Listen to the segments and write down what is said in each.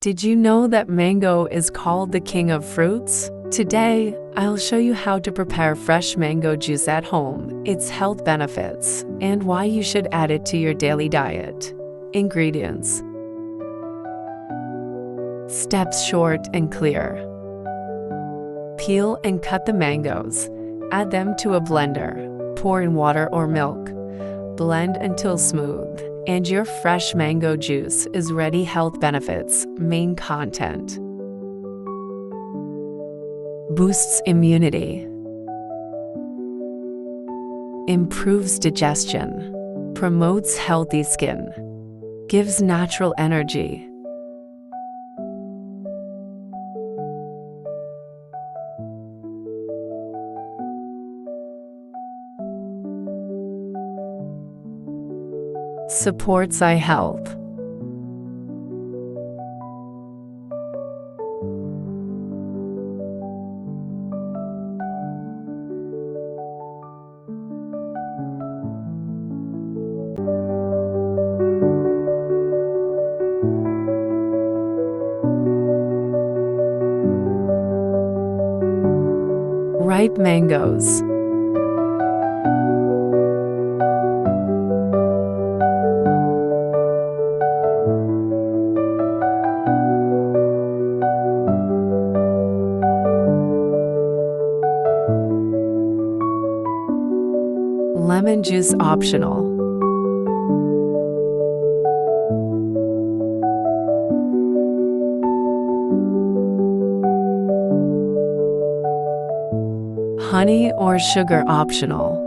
Did you know that mango is called the king of fruits? Today, I'll show you how to prepare fresh mango juice at home, its health benefits, and why you should add it to your daily diet. Ingredients. Steps short and clear. Peel and cut the mangoes. Add them to a blender. Pour in water or milk. Blend until smooth. And your fresh mango juice is ready. Health benefits. Main content. Boosts immunity. Improves digestion. Promotes healthy skin. Gives natural energy. Supports eye health. Ripe mangoes. Lemon juice optional. Honey or sugar optional.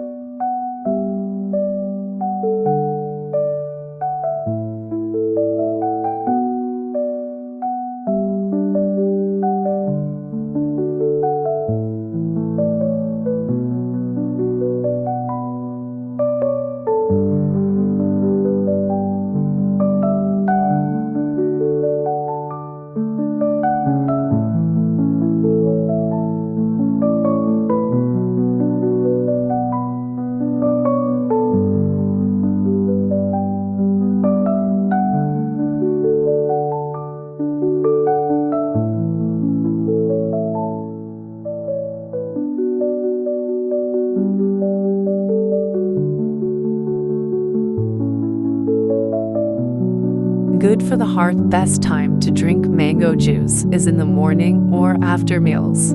Good for the heart. Best time to drink mango juice is in the morning or after meals.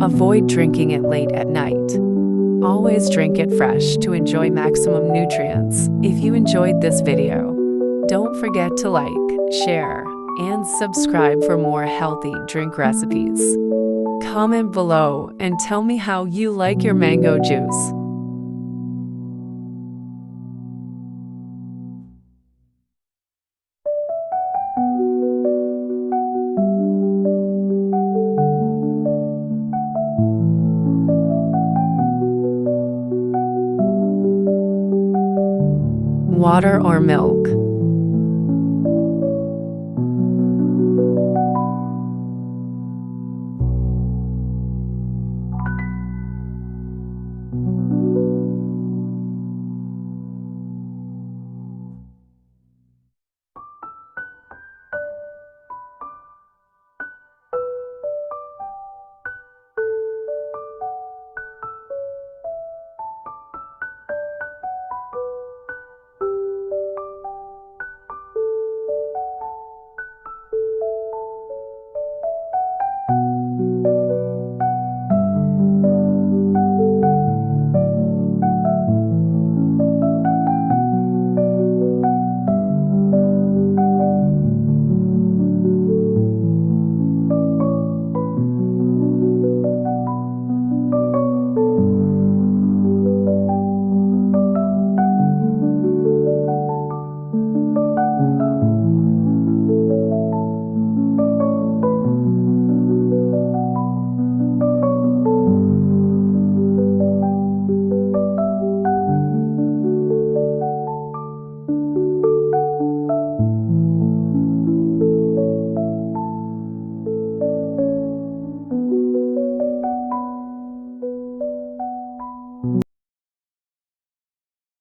Avoid drinking it late at night. Always drink it fresh to enjoy maximum nutrients. If you enjoyed this video, don't forget to like, share, and subscribe for more healthy drink recipes. Comment below and tell me how you like your mango juice. Water or milk.